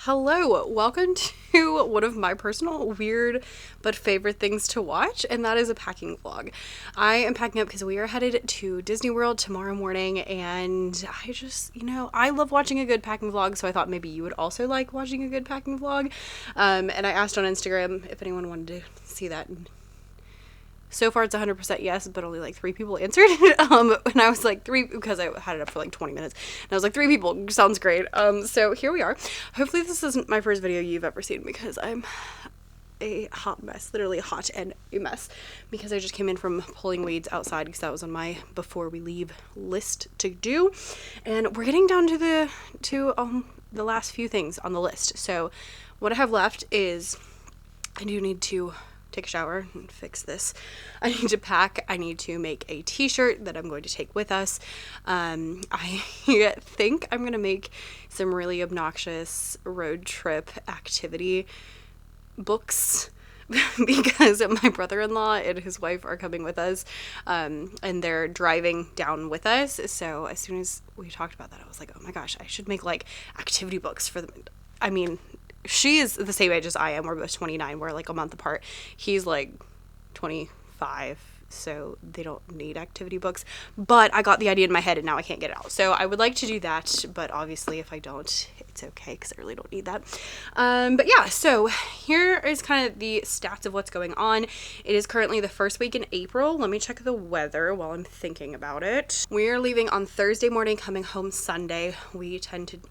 Hello, welcome to one of my personal weird but favorite things to watch, and that is a packing vlog. I am packing up because we are headed to Disney World tomorrow morning, and I just, I love watching a good packing vlog, so I thought maybe you would also like watching a good packing vlog. And I asked on Instagram if anyone wanted to see that, and so far it's 100% yes, but only like 3 people answered. And I was like 3, because I had it up for like 20 minutes, and I was like 3 people, sounds great. So here we are. Hopefully this isn't my first video you've ever seen, because I'm a hot mess, literally hot and a mess, because I just came in from pulling weeds outside, because that was on my before we leave list to do, and we're getting down to the last few things on the list. So what I have left is I do need to take a shower and fix this. I need to pack. I need to make a t-shirt that I'm going to take with us. I think I'm going to make some really obnoxious road trip activity books because my brother-in-law and his wife are coming with us, and they're driving down with us. So as soon as we talked about that, I was like, oh my gosh, I should make like activity books for them. I mean, she is the same age as I am. We're both 29. We're like a month apart. He's like 25, so they don't need activity books. But I got the idea in my head and now I can't get it out. So I would like to do that, but obviously if I don't, it's okay, because I really don't need that. But yeah, so here is kind of the stats of what's going on. It is currently the first week in April. Let me check the weather while I'm thinking about it. We're leaving on Thursday morning, coming home Sunday. We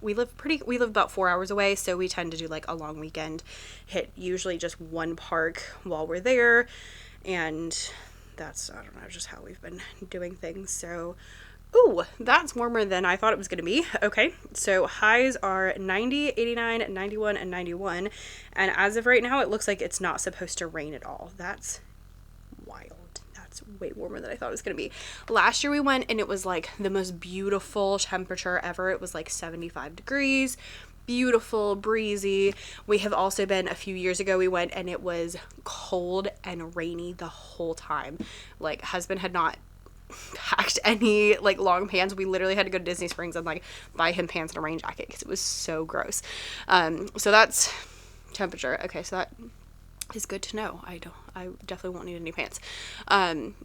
live about 4 hours away, so we tend to do like a long weekend, hit usually just one park while we're there, and that's, I don't know, just how we've been doing things. So ooh, that's warmer than I thought it was going to be. Okay, so highs are 90, 89, 91, and 91. And as of right now, it looks like it's not supposed to rain at all. That's wild. That's way warmer than I thought it was going to be. Last year we went and it was like the most beautiful temperature ever. It was like 75 degrees. Beautiful, breezy. We have also been, a few years ago we went and it was cold and rainy the whole time. Like, husband had not packed any like long pants. We literally had to go to Disney Springs and like buy him pants and a rain jacket because it was so gross. So that's temperature. Okay, so that is good to know. I definitely won't need any pants.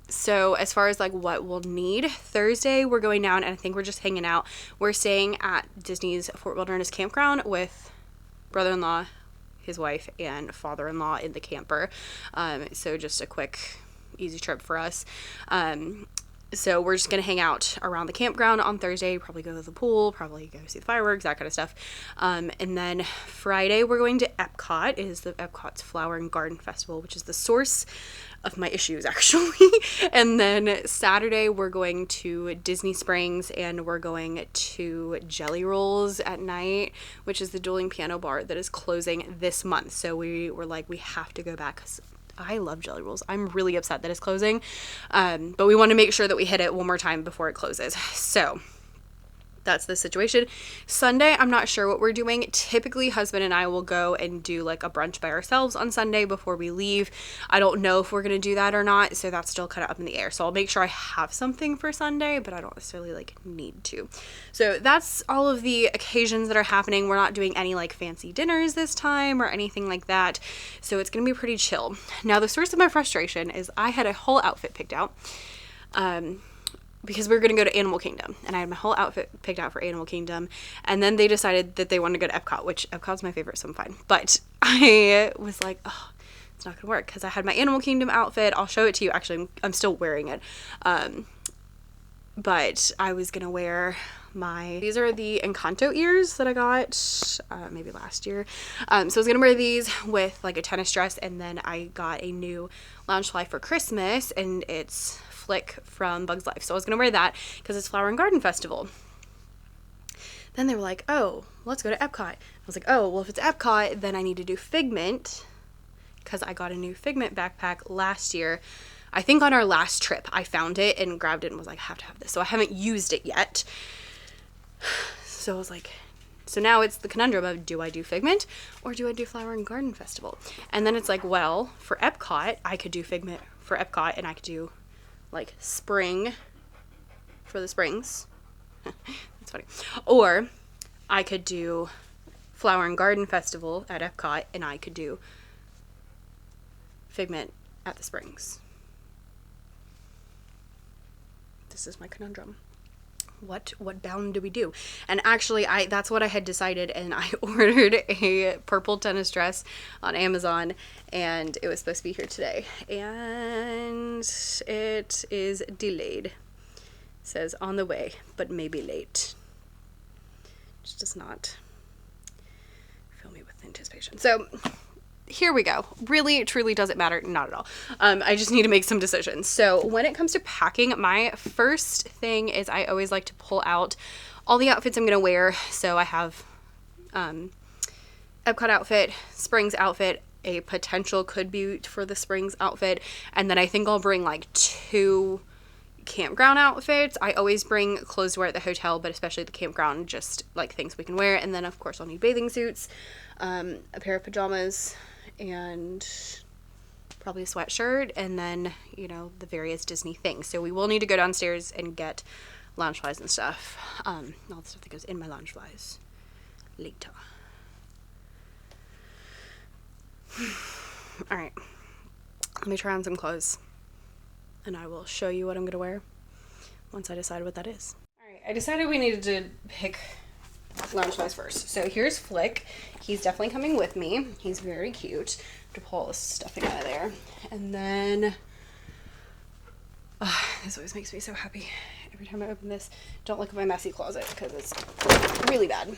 So as far as like what we'll need, Thursday we're going down and I think we're just hanging out. We're staying at Disney's Fort Wilderness campground with brother-in-law, his wife, and father-in-law in the camper. So just a quick easy trip for us. So we're just going to hang out around the campground on Thursday, probably go to the pool, probably go see the fireworks, that kind of stuff. And then Friday we're going to EPCOT. It is the EPCOT's Flower and Garden Festival, which is the source of my issues actually. And then Saturday we're going to Disney Springs and we're going to Jelly Rolls at night, which is the dueling piano bar that is closing this month. So we were like, we have to go back because I love Jelly Rolls. I'm really upset that it's closing, but we want to make sure that we hit it one more time before it closes. So that's the situation. Sunday, I'm not sure what we're doing. Typically, husband and I will go and do like a brunch by ourselves on Sunday before we leave. I don't know if we're going to do that or not, so that's still kind of up in the air. So I'll make sure I have something for Sunday, but I don't necessarily like need to. So that's all of the occasions that are happening. We're not doing any like fancy dinners this time or anything like that. So it's going to be pretty chill. Now, the source of my frustration is I had a whole outfit picked out. Because we were going to go to Animal Kingdom, and I had my whole outfit picked out for Animal Kingdom, and then they decided that they wanted to go to Epcot, which Epcot's my favorite, so I'm fine. But I was like, oh, it's not going to work, because I had my Animal Kingdom outfit. I'll show it to you. Actually, I'm still wearing it. But I was going to wear these are the Encanto ears that I got maybe last year. So I was going to wear these with like a tennis dress, and then I got a new Loungefly for Christmas, and it's Flick from Bugs Life. So I was going to wear that because it's Flower and Garden Festival. Then they were like, oh, let's go to Epcot. I was like, oh, well, if it's Epcot, then I need to do Figment, because I got a new Figment backpack last year. I think on our last trip, I found it and grabbed it and was like, I have to have this. So I haven't used it yet. So I was like, so now it's the conundrum of, do I do Figment or do I do Flower and Garden Festival? And then it's like, well, for Epcot, I could do Figment for Epcot, and I could do like spring for the springs. That's funny. Or I could do Flower and Garden Festival at EPCOT, and I could do Figment at the Springs. This is my conundrum. What bound do we do? And actually, that's what I had decided, and I ordered a purple tennis dress on Amazon, and it was supposed to be here today, and it is delayed. It says on the way, but maybe late. Just does not fill me with anticipation. So here we go. Really, truly doesn't matter. Not at all. I just need to make some decisions. So when it comes to packing, my first thing is I always like to pull out all the outfits I'm going to wear. So I have EPCOT outfit, Springs outfit, a potential could be for the Springs outfit, and then I think I'll bring like 2 campground outfits. I always bring clothes to wear at the hotel, but especially the campground, just like things we can wear. And then of course I'll need bathing suits, a pair of pajamas, and probably a sweatshirt, and then, you know, the various Disney things. So we will need to go downstairs and get lounge flies and stuff. All the stuff that goes in my lounge flies later. All right, let me try on some clothes, and I will show you what I'm gonna wear once I decide what that is. All right, I decided we needed to pick lounge flies first. So here's Flick. He's definitely coming with me. He's very cute. I have to pull all this stuffing out of there. And then, this always makes me so happy every time I open this. Don't look at my messy closet because it's really bad.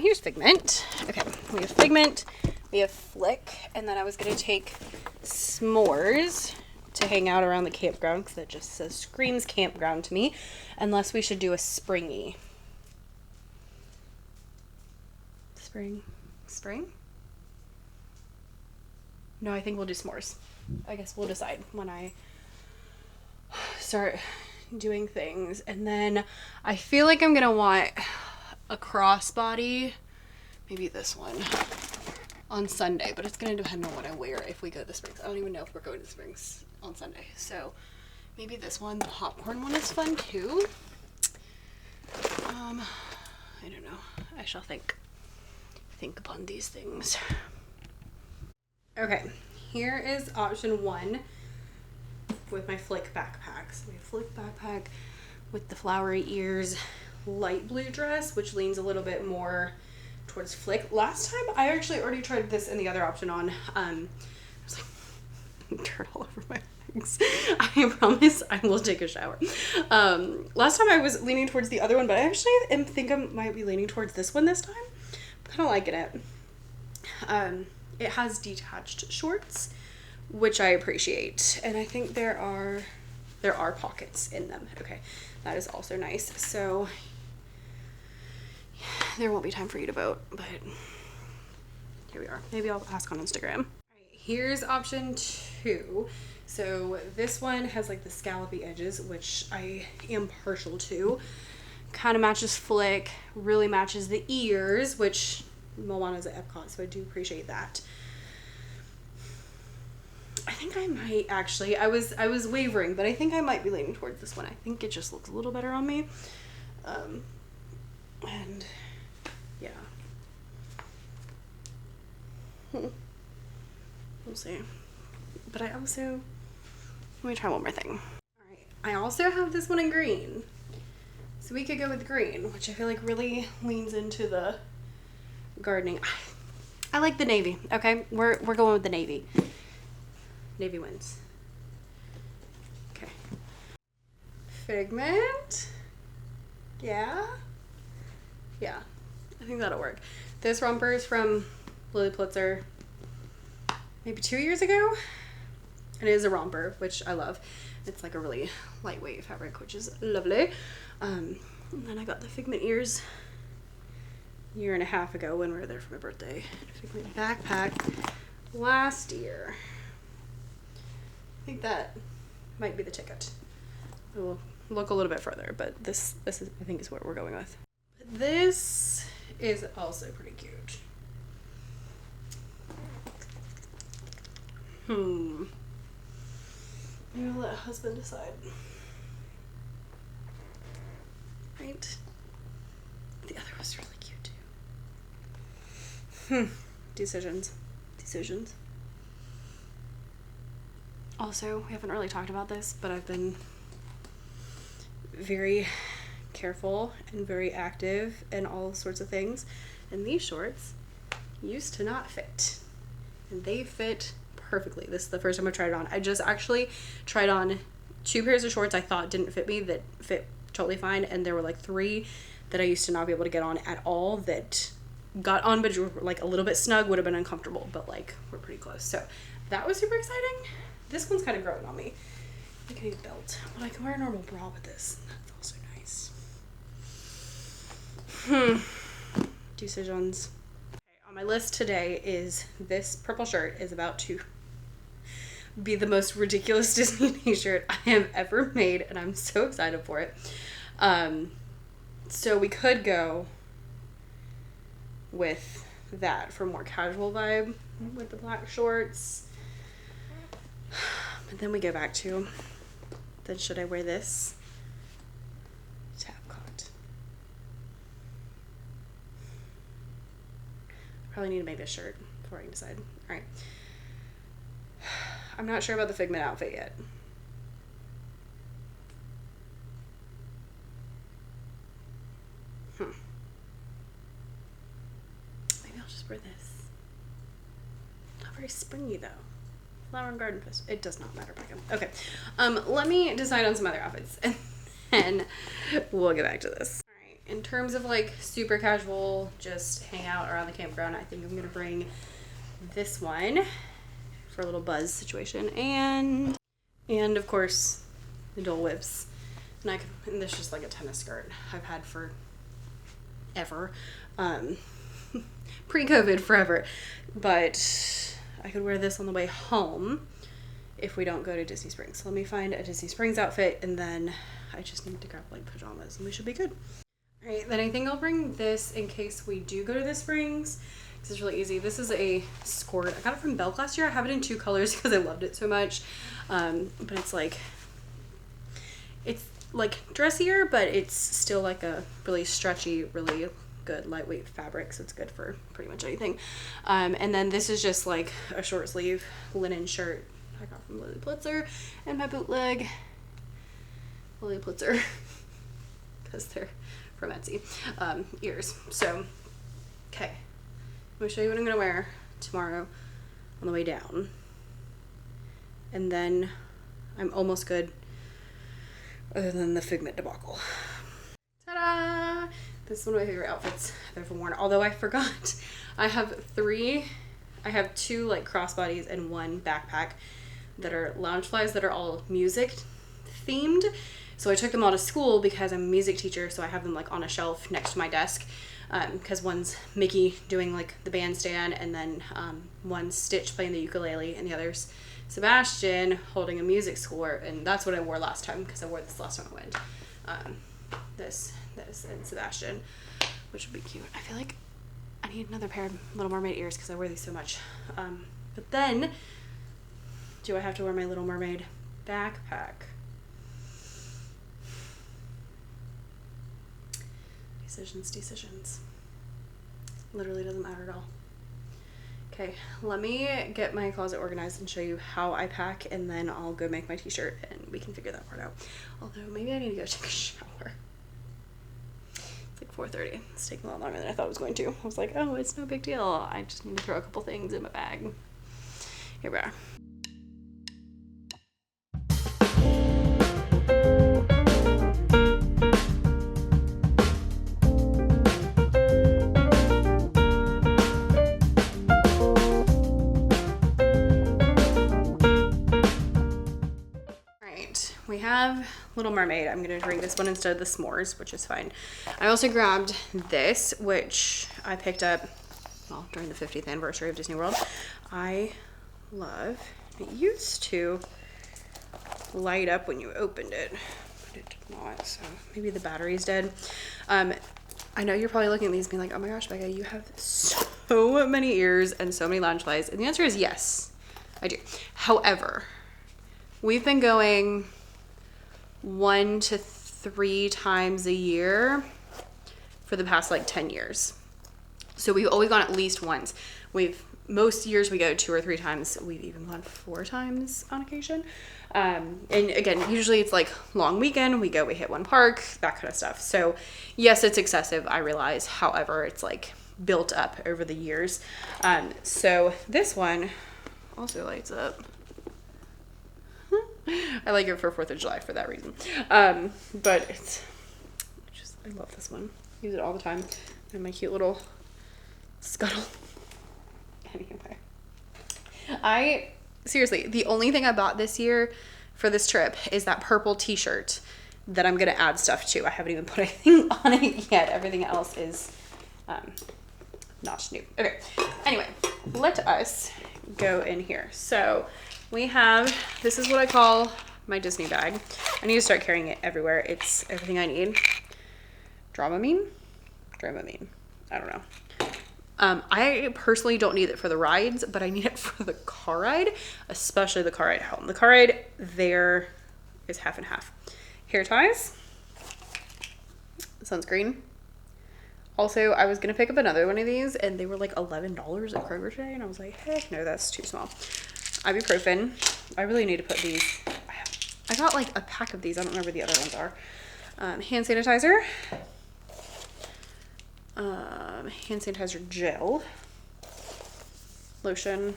Here's Figment. Okay, we have Figment, we have Flick, and then I was gonna take S'mores to hang out around the campground because it just says screams campground to me, unless we should do a springy. Spring? No, I think we'll do s'mores. I guess we'll decide when I start doing things. And then I feel like I'm gonna want a crossbody, maybe this one, on Sunday, but it's gonna depend on what I wear if we go to the Springs. I don't even know if we're going to the Springs on Sunday, so maybe this one. The popcorn one is fun too. I don't know. I shall think upon these things. Okay, here is option 1 with my Flick backpack. So we have Flick backpack with the flowery ears, light blue dress, which leans a little bit more towards Flick. Last time I actually already tried this and the other option on. I was like, dirt all over my legs. I promise I will take a shower. Last time I was leaning towards the other one, but I actually think I might be leaning towards this one this time. I'm kind of liking it. It has detached shorts, which I appreciate, and I think there are pockets in them. Okay, that is also nice. So there won't be time for you to vote, but here we are. Maybe I'll ask on Instagram. All right, here's option 2. So this one has like the scallopy edges, which I am partial to. Kind of matches Flick, really matches the ears, which Moana's at EPCOT, so I do appreciate that. I think I might actually, I was wavering, but I think I might be leaning towards this one. I think it just looks a little better on me. And yeah. We'll see. But I also, let me try one more thing. All right, I also have this one in green. So we could go with green, which I feel like really leans into the gardening. I like the navy. Okay, we're going with the navy. Navy wins. Okay. Figment. Yeah. I think that'll work. This romper is from Lily Pulitzer maybe 2 years ago. And it is a romper, which I love. It's like a really lightweight fabric, which is lovely. And then I got the Figment ears a year and a half ago when we were there for my birthday. Figment backpack last year. I think that might be the ticket. We'll look a little bit further, but this is, I think, is what we're going with. But this is also pretty cute. Maybe I'll let husband decide. Right? The other was really cute too. Decisions. Also, we haven't really talked about this, but I've been very careful and very active in all sorts of things. And these shorts used to not fit. And they fit perfectly. This is the first time I tried it on. I just actually tried on 2 pairs of shorts I thought didn't fit me that fit totally fine. And there were like 3 that I used to not be able to get on at all that got on, but were like a little bit snug, would have been uncomfortable, but like we're pretty close. So that was super exciting. This one's kind of growing on me. I can need a belt, but I can wear a normal bra with this. That's also nice. Decisions. Okay, on my list today is this purple shirt is about to be the most ridiculous Disney t-shirt I have ever made, and I'm so excited for it. So we could go with that for more casual vibe with the black shorts. But then we go back to, then should I wear this? EPCOT. Probably need to make this shirt before I can decide. All right. I'm not sure about the Figment outfit yet. Maybe I'll just wear this. Not very springy though. Flower and Garden Fest. It does not matter, Becca. Okay. Let me decide on some other outfits and then we'll get back to this. All right. In terms of like super casual, just hang out around the campground, I think I'm gonna bring this one for a little buzz situation, and of course the Dole Whips. And this is just like a tennis skirt I've had for ever, pre-COVID forever, but I could wear this on the way home if we don't go to Disney Springs. So let me find a Disney Springs outfit, and then I just need to grab like pajamas and we should be good. All right, then I think I'll bring this in case we do go to the Springs, because it's really easy. This is a skirt. I got it from Belk last year. I have it in 2 colors because I loved it so much. But it's like dressier, but it's still like a really stretchy, really good lightweight fabric, so it's good for pretty much anything. And then this is just like a short sleeve linen shirt I got from Lily Pulitzer, and my bootleg Lily Pulitzer because they're from Etsy ears. So okay, I'm gonna show you what I'm gonna wear tomorrow on the way down, and then I'm almost good other than the Figment debacle. Ta-da! This is one of my favorite outfits I've ever worn. Although I forgot, I have 2 like crossbodies and 1 backpack that are Loungeflies that are all music themed. So I took them all to school because I'm a music teacher, so I have them like on a shelf next to my desk. Because one's Mickey doing like the bandstand, and then one's Stitch playing the ukulele, and the other's Sebastian holding a music score. And that's what I wore last time, because I wore this last time I went. This and Sebastian, which would be cute. I feel like I need another pair of Little Mermaid ears because I wear these so much. But then, do I have to wear my Little Mermaid backpack? Decisions. Literally doesn't matter at all. Okay, let me get my closet organized and show you how I pack, and then I'll go make my t-shirt and we can figure that part out. Although maybe I need to go take a shower. It's like 4:30. It's taking a lot longer than I thought it was going to. I was like, oh, it's no big deal. I just need to throw a couple things in my bag. Here we are. We have Little Mermaid. I'm gonna drink this one instead of the s'mores, which is fine. I also grabbed this, which I picked up, well, during the 50th anniversary of Disney World. I love, it used to light up when you opened it, but it did not, so maybe the battery's dead. I know you're probably looking at these being like, oh my gosh, Becca, you have so many ears and so many Loungeflies, and the answer is yes, I do. However, we've been going 1 to 3 times a year for the past like 10 years. So we've always gone at least once. Most years we go 2 or 3 times. We've even gone 4 times on occasion. And again, usually it's like long weekend, we hit one park, that kind of stuff. So yes, it's excessive, I realize. However, it's like built up over the years. So this one also lights up. I like it for 4th of July for that reason. But I love this one. Use it all the time. And my cute little scuttle. Anyway, seriously, the only thing I bought this year for this trip is that purple t-shirt that I'm gonna add stuff to. I haven't even put anything on it yet. Everything else is not new. Okay, anyway, let us go in here. So we have, this is what I call my Disney bag. I need to start carrying it everywhere. It's everything I need. Dramamine, I don't know. I personally don't need it for the rides, but I need it for the car ride, especially the car ride home. The car ride there is half and half. Hair ties, sunscreen. Also, I was going to pick up another one of these, and they were like $11 at Kroger today, and I was like, heck no, that's too small. Ibuprofen. I really need to put these. I got like a pack of these. I don't remember the other ones are. Hand sanitizer. Hand sanitizer gel, lotion,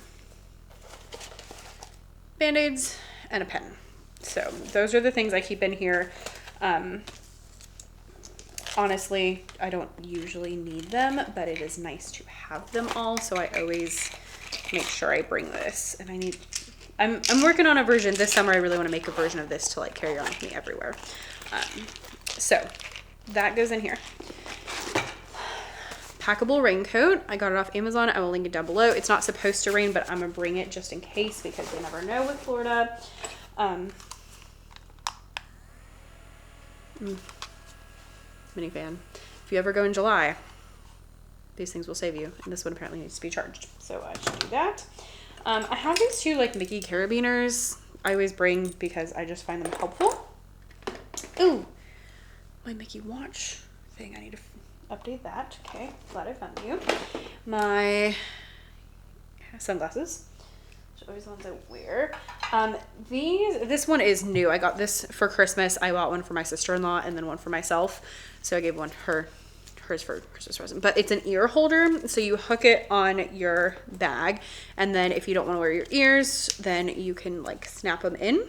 Band-Aids, and a pen. So those are the things I keep in here. Honestly, I don't usually need them, but it is nice to have them all. So I always make sure I bring this. And I'm working on a version this summer. I really want to make a version of this to like carry on with me everywhere. So that goes in here. Packable raincoat. I got it off Amazon. I will link it down below. It's not supposed to rain, but I'm gonna bring it just in case because you never know with Florida. Minivan. If you ever go in July, these things will save you. And this one apparently needs to be charged, so I should do that. I have these 2 like Mickey carabiners I always bring because I just find them helpful. Ooh, my Mickey watch thing. I need to update that. Okay, glad I found you. My sunglasses, which are always the ones I wear. This one is new. I got this for Christmas. I bought one for my sister-in-law and then one for myself. So I gave hers for Christmas present. But it's an ear holder, so you hook it on your bag, and then if you don't want to wear your ears, then you can like snap them in.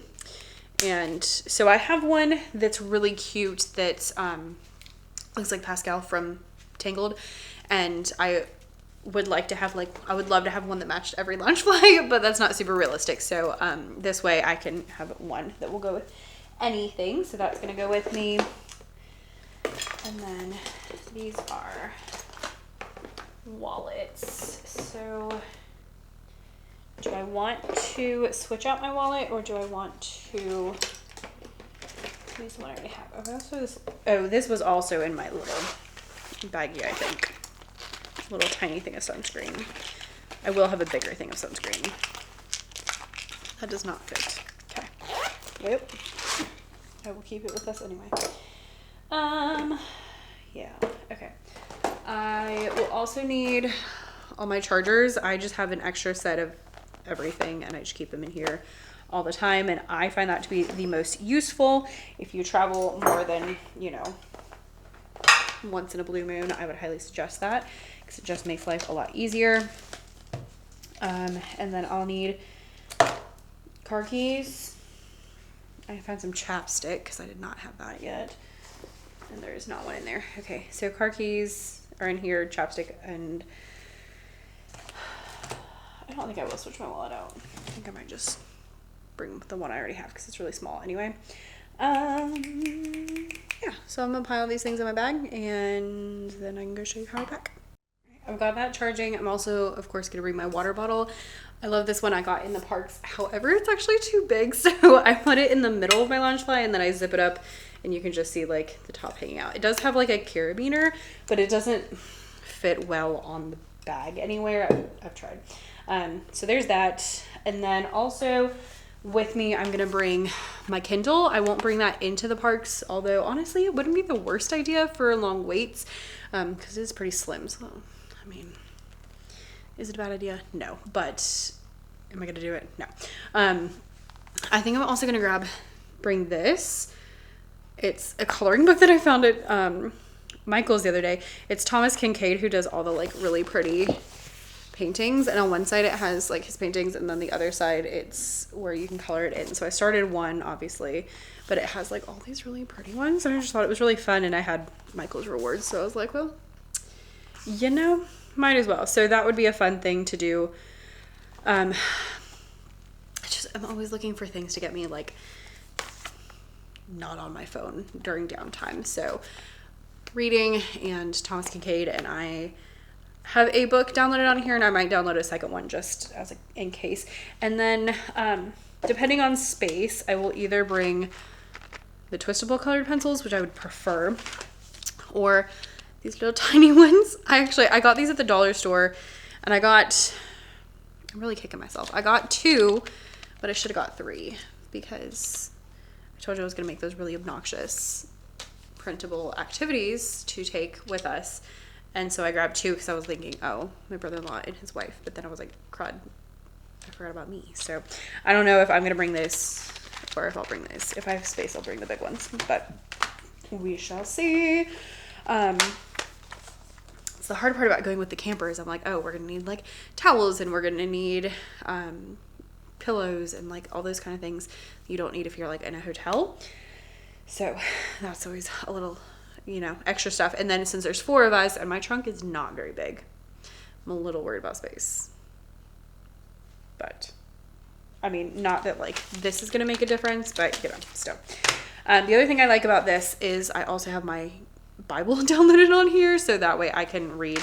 And so I have one that's really cute that looks like Pascal from Tangled, and I would love to have one that matched every launch flag, but that's not super realistic. So this way I can have one that will go with anything. So that's gonna go with me. And then these are wallets. So do I want to switch out my wallet, or do I want to use the one I already have? This was also in my little baggie, I think. Little tiny thing of sunscreen. I will have a bigger thing of sunscreen. That does not fit. Okay. Yep. I will keep it with us anyway. Yeah. Okay. I will also need all my chargers. I just have an extra set of everything, and I just keep them in here all the time, and I find that to be the most useful. If you travel more than, once in a blue moon, I would highly suggest that because it just makes life a lot easier. And then I'll need car keys. I found some chapstick because I did not have that yet, and there is not one in there. Okay, so car keys are in here, chapstick, and I don't think I will switch my wallet out. I think I might just bring the one I already have because it's really small anyway. Yeah, so I'm gonna pile these things in my bag, and then I can go show you how I pack. I've got that charging. I'm also, of course, gonna bring my water bottle. I love this one I got in the parks. However, it's actually too big, so I put it in the middle of my lounge fly, and then I zip it up, and you can just see like the top hanging out. It does have like a carabiner, but it doesn't fit well on the bag anywhere. I've tried. So there's that. And then also with me, I'm gonna bring my Kindle. I won't bring that into the parks, although honestly it wouldn't be the worst idea for long waits, because it is pretty slim, so I mean, is it a bad idea? No, but am I gonna do it? No. I think I'm also gonna bring this. It's a coloring book that I found at Michael's the other day. It's Thomas Kincaid who does all the like really pretty paintings, and on one side it has like his paintings, and then the other side it's where you can color it in. So I started one, obviously, but it has like all these really pretty ones, and I just thought it was really fun, and I had Michael's rewards, so I was like, well, you know, might as well. So that would be a fun thing to do. I'm always looking for things to get me like not on my phone during downtime. So reading and Thomas Kincaid, and I have a book downloaded on here, and I might download a second one just as in case. And then depending on space, I will either bring the twistable colored pencils, which I would prefer, or these little tiny ones. I got these at the dollar store, and I'm really kicking myself. I got 2, but I should have got 3 because I told you I was going to make those really obnoxious printable activities to take with us. And so I grabbed 2 because I was thinking, oh, my brother-in-law and his wife. But then I was like, crud, I forgot about me. So I don't know if I'm going to bring this or if I'll bring this. If I have space, I'll bring the big ones. But we shall see. It's the hard part about going with the campers. I'm like, oh, we're going to need like towels, and we're going to need pillows and like all those kind of things you don't need if you're like in a hotel. So that's always a little, you know, extra stuff. And then since there's 4 of us and my trunk is not very big, I'm a little worried about space. But I mean, not that like this is going to make a difference, but you know, still. The other thing I like about this is I also have my Bible downloaded on here, so that way I can read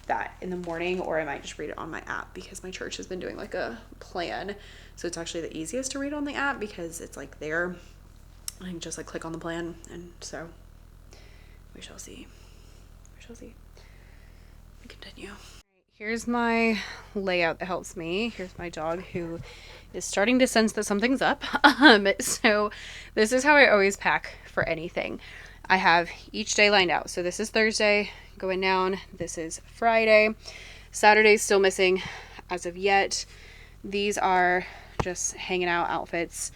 that in the morning, or I might just read it on my app because my church has been doing like a plan. So it's actually the easiest to read on the app because it's like there. I can just like click on the plan, and so we shall see. We shall see. We continue. Here's my layout that helps me. Here's my dog who is starting to sense that something's up. So this is how I always pack for anything. I have each day lined out. So this is Thursday going down. This is Friday. Saturday's still missing as of yet. These are just hanging out outfits.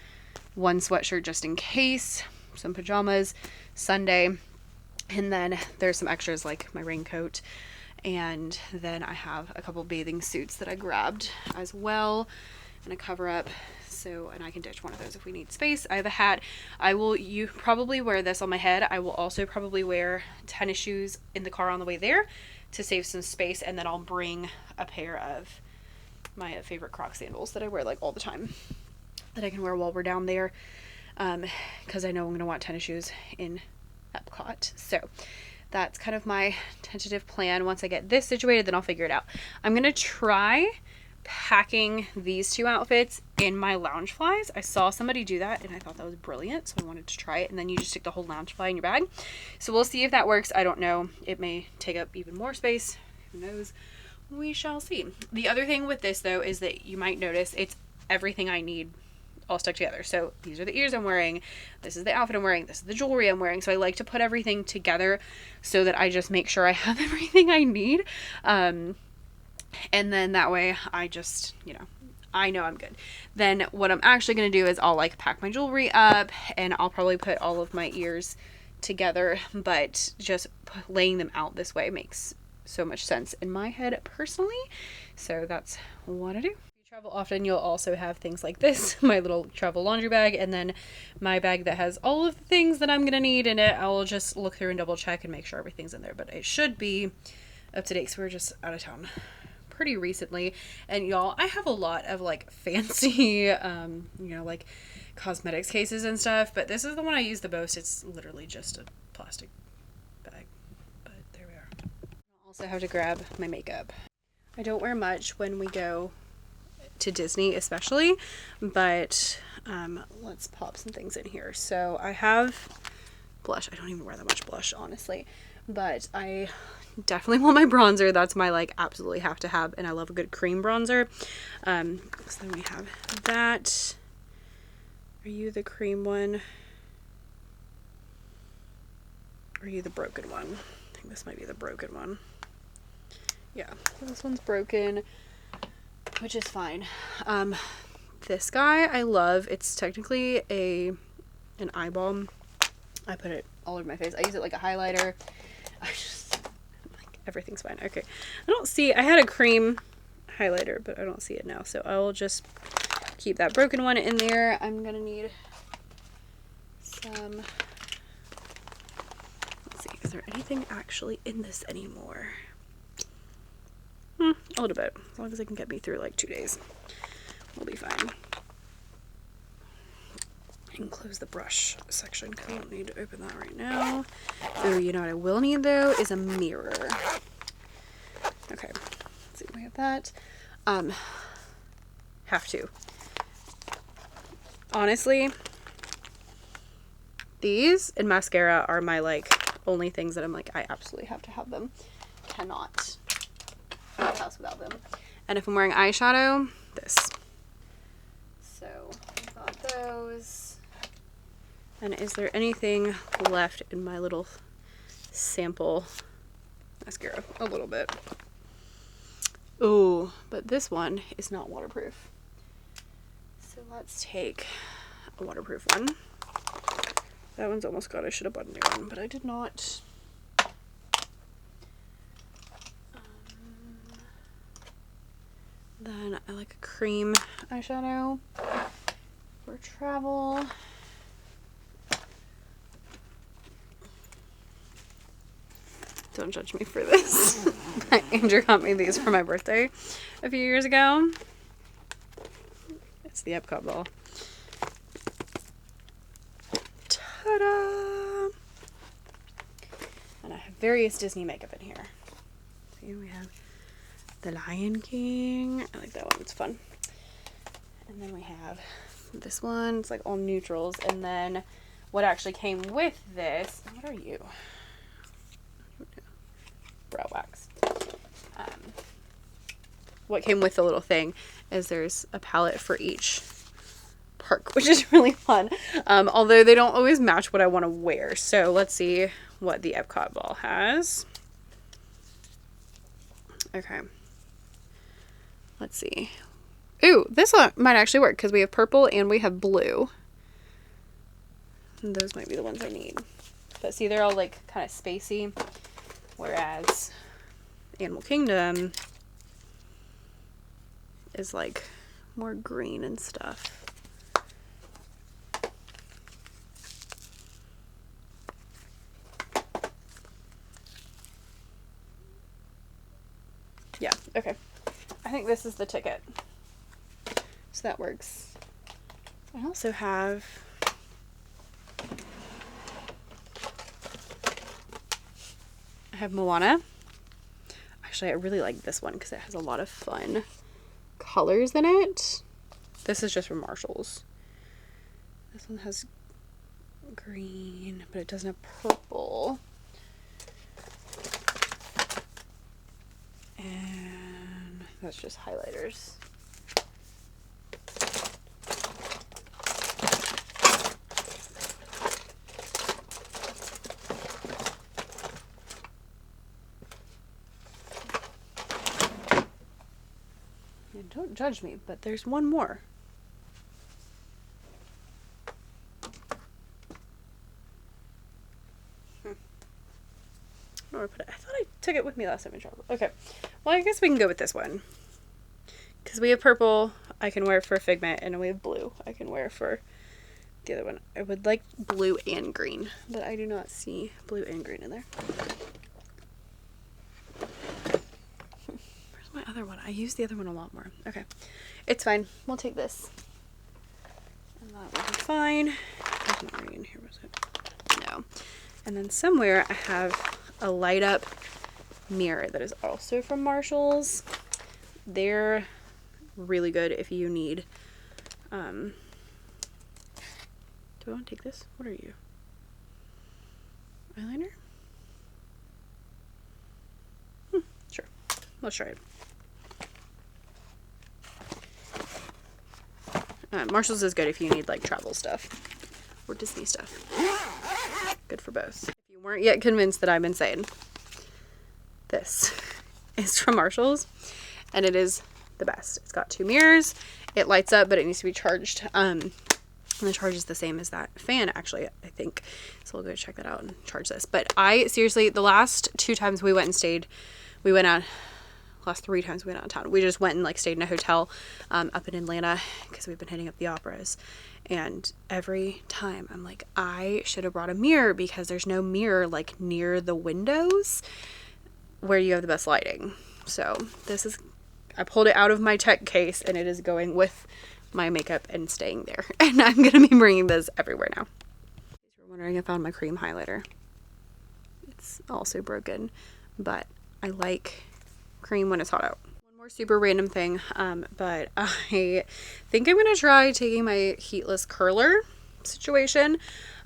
One sweatshirt just in case, some pajamas, Sunday, and then there's some extras like my raincoat, and then I have a couple bathing suits that I grabbed as well, and a cover up, so, and I can ditch one of those if we need space. I have a hat. You probably wear this on my head. I will also probably wear tennis shoes in the car on the way there to save some space, and then I'll bring a pair of my favorite Croc sandals that I wear like all the time, that I can wear while we're down there, because I know I'm going to want tennis shoes in EPCOT. So that's kind of my tentative plan. Once I get this situated, then I'll figure it out. I'm going to try packing these 2 outfits in my Loungeflies. I saw somebody do that, and I thought that was brilliant, so I wanted to try it. And then you just stick the whole Loungefly in your bag. So we'll see if that works. I don't know. It may take up even more space. Who knows? We shall see. The other thing with this, though, is that you might notice it's everything I need all stuck together. So these are the ears I'm wearing, this is the outfit I'm wearing, this is the jewelry I'm wearing. So I like to put everything together so that I just make sure I have everything I need, and then that way I just, you know, I know I'm good. Then what I'm actually going to do is I'll like pack my jewelry up, and I'll probably put all of my ears together, but just laying them out this way makes so much sense in my head personally. So that's what I do. Travel often, you'll also have things like this, my little travel laundry bag, and then my bag that has all of the things that I'm gonna need in it. I'll just look through and double check and make sure everything's in there, but it should be up to date because we were just out of town pretty recently. And y'all, I have a lot of like fancy you know, like cosmetics cases and stuff, but this is the one I use the most. It's literally just a plastic bag, but there we are. I'll also have to grab my makeup. I don't wear much when we go to Disney especially, but let's pop some things in here. So I have blush. I don't even wear that much blush, honestly, but I definitely want my bronzer. That's my like absolutely have to have, and I love a good cream bronzer. So then we have that. Are you the cream one? Or are you the broken one? I think this might be the broken one. Yeah, this one's broken, which is fine. This guy I love. It's technically an eye balm. I put it all over my face. I use it like a highlighter. I just, like, everything's fine. Okay. I had a cream highlighter, but I don't see it now. So I will just keep that broken one in there. I'm going to need some, let's see, is there anything actually in this anymore? A little bit. As long as it can get me through like 2 days, we'll be fine. And close the brush section because I don't need to open that right now. Oh, you know what I will need though is a mirror. Okay, let's see, we have that. Have to. Honestly, these and mascara are my like only things that I'm like, I absolutely have to have them. Cannot leave the house without them. And if I'm wearing eyeshadow, this. So I've got those. And is there anything left in my little sample mascara? A little bit. Oh, but this one is not waterproof. So let's take a waterproof one. That one's almost gone. I should have bought a new one, but I did not. Then I like a cream eyeshadow for travel. Don't judge me for this. Andrew got me these for my birthday a few years ago. It's the EPCOT ball. Ta-da! And I have various Disney makeup in here. See, we have The Lion King. I like that one. It's fun. And then we have this one. It's like all neutrals. And then what actually came with this. What are you? Brow wax. What came with the little thing is there's a palette for each perk, which is really fun. Although they don't always match what I want to wear. So let's see what the EPCOT ball has. Okay. Let's see. Ooh, this one might actually work because we have purple and we have blue. And those might be the ones I need. But see, they're all like kind of spacey. Whereas Animal Kingdom is like more green and stuff. Yeah, okay. I think this is the ticket. So that works. I also have Moana. Actually, I really like this one because it has a lot of fun colors in it. This is just from Marshall's. This one has green, but it doesn't have purple. And that's just highlighters. Don't judge me, but there's one more. Where did I put it? I thought I took it with me last time I traveled. Okay. Well, I guess we can go with this one. Because we have purple, I can wear for Figment, and we have blue, I can wear for the other one. I would like blue and green, but I do not see blue and green in there. My other one. I use the other one a lot more. Okay. It's fine. We'll take this. And that will be fine. It's not right in here, was it? No. And then somewhere I have a light up mirror that is also from Marshall's. They're really good if you need do I want to take this? What are you? Eyeliner? Sure. Let's try it. Marshall's is good if you need like travel stuff or Disney stuff. Good for both. If you weren't yet convinced that I'm insane, this It's from Marshall's, and it is the best. It's got 2 mirrors. It lights up, but it needs to be charged. And the charge is the same as that fan, actually, I think. So we'll go check that out and charge this. But I seriously, the last 2 times we went and stayed, we went out, last 3 times we went out of town. We just went and like stayed in a hotel up in Atlanta because we've been hitting up the operas. And every time I'm like, I should have brought a mirror, because there's no mirror like near the windows where you have the best lighting. So this is, I pulled it out of my tech case, and it is going with my makeup and staying there. And I'm going to be bringing this everywhere now. If you're wondering, I found my cream highlighter. It's also broken, but I like cream when it's hot out. One more super random thing, but I think I'm going to try taking my heatless curler situation.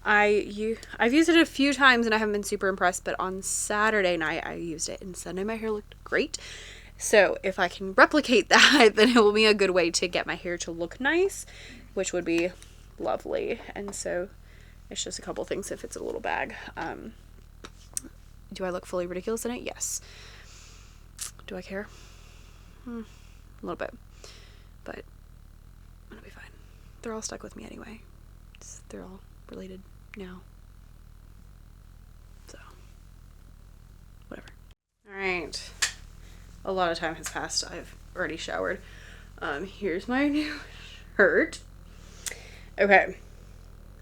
I've used it a few times and I haven't been super impressed, but on Saturday night I used it, and Sunday my hair looked great. So if I can replicate that, then it will be a good way to get my hair to look nice, which would be lovely. And so it's just a couple things if it's a little bag. Do I look fully ridiculous in it? Yes. Do I care? A little bit. But it'll be fine. They're all stuck with me anyway. They're all related now. So, whatever. Alright. A lot of time has passed. I've already showered. Here's my new shirt. Okay.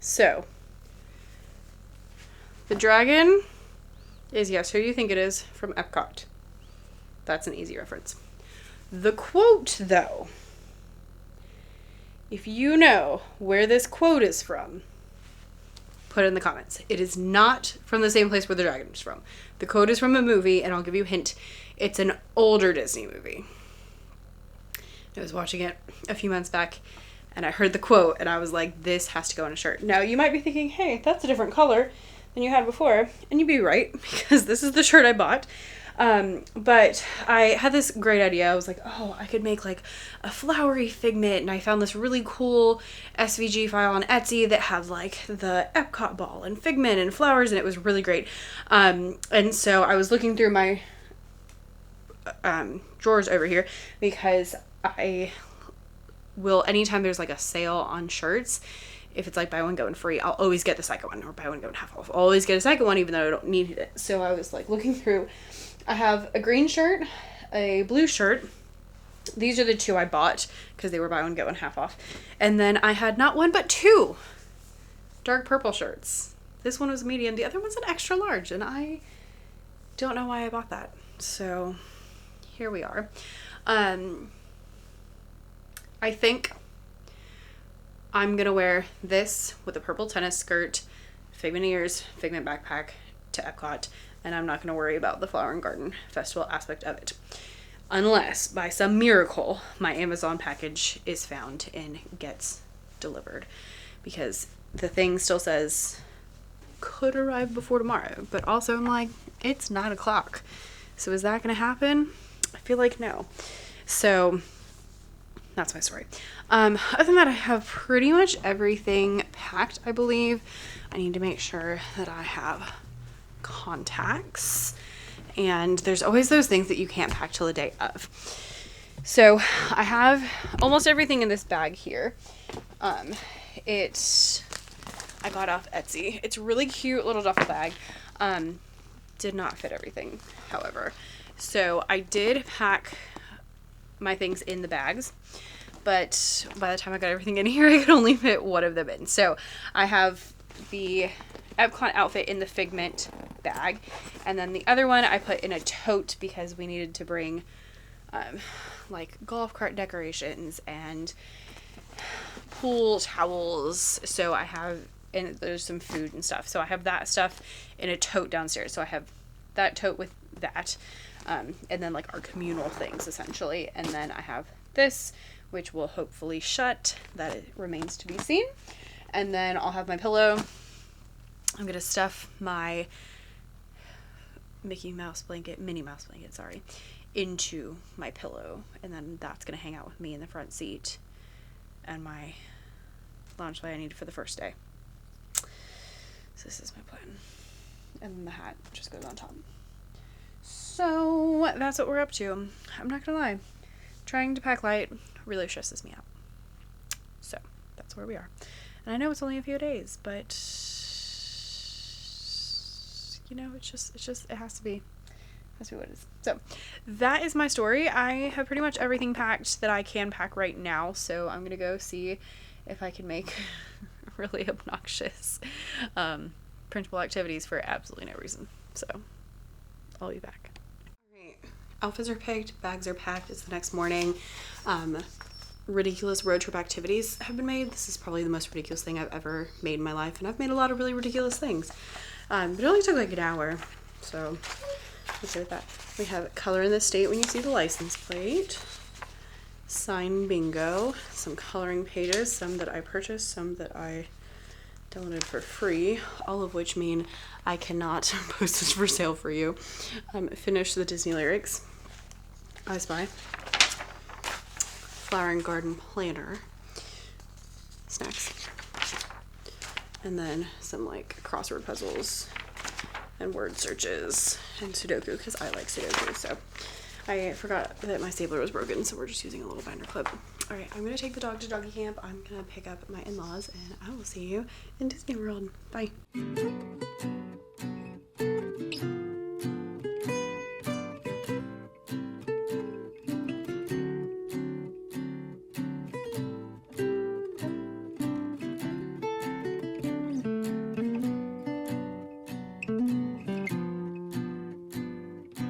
So, the dragon is, yes, who you think it is, from EPCOT. That's an easy reference. The quote, though, if you know where this quote is from, put it in the comments. It is not from the same place where the dragon is from. The quote is from a movie, and I'll give you a hint. It's an older Disney movie. I was watching it a few months back, and I heard the quote, and I was like, this has to go on a shirt. Now, you might be thinking, hey, that's a different color than you had before, and you'd be right, because this is the shirt I bought. But I had this great idea. I was like, oh, I could make like a flowery figment, and I found this really cool SVG file on Etsy that had like the EPCOT ball and figment and flowers, and it was really great. And so I was looking through my drawers over here, because I will, anytime there's like a sale on shirts, if it's like buy one, get one free, I'll always get the second one, or buy one, get one half off. I'll always get a second one, even though I don't need it. So I was like looking through. I have a green shirt, a blue shirt. These are the 2 I bought because they were buy one, get one half off. And then I had not 1, but 2 dark purple shirts. This one was medium. The other one's an extra large, and I don't know why I bought that. So here we are. I think I'm going to wear this with a purple tennis skirt, figment ears, figment backpack to EPCOT, and I'm not going to worry about the Flower and Garden Festival aspect of it. Unless, by some miracle, my Amazon package is found and gets delivered. Because the thing still says, could arrive before tomorrow. But also, I'm like, it's 9 o'clock. So is that going to happen? I feel like no. So, that's my story. Other than that, I have pretty much everything packed, I believe. I need to make sure that I have contacts, and there's always those things that you can't pack till the day of. So I have almost everything in this bag here. I got off Etsy. It's a really cute little duffel bag. Did not fit everything, however. So I did pack my things in the bags, but by the time I got everything in here, I could only fit one of them in. So I have the EPCOT outfit in the figment bag, and then the other one I put in a tote because we needed to bring like golf cart decorations and pool towels. So I have, and there's some food and stuff, so I have that stuff in a tote downstairs. So I have that tote with that, and then like our communal things essentially, and then I have this, which will hopefully shut. That it remains to be seen. And then I'll have my pillow. I'm gonna stuff my Minnie Mouse blanket, into my pillow, and then that's gonna hang out with me in the front seat, and my lounge light I need for the first day. So this is my plan, and then the hat just goes on top. So that's what we're up to. I'm not gonna lie. Trying to pack light really stresses me out. So that's where we are. And I know it's only a few days, but you know, it has to be. That's what it is. So that is my story. I have pretty much everything packed that I can pack right now. So I'm gonna go see if I can make really obnoxious printable activities for absolutely no reason. So I'll be back. Alright, outfits are picked, bags are packed. It's the next morning. Ridiculous road trip activities have been made. This is probably the most ridiculous thing I've ever made in my life, and I've made a lot of really ridiculous things. But it only took like an hour, so let's start with that. We have color in the state when you see the license plate, sign bingo, some coloring pages, some that I purchased, some that I downloaded for free, all of which mean I cannot post this for sale for you. Finish the Disney lyrics, I Spy, flower and garden planner, snacks, and then some like crossword puzzles and word searches and Sudoku, because I like Sudoku. So I forgot that my stapler was broken, so we're just using a little binder clip. All right, I'm gonna take the dog to doggy camp. I'm gonna pick up my in-laws, and I will see you in Disney World. Bye.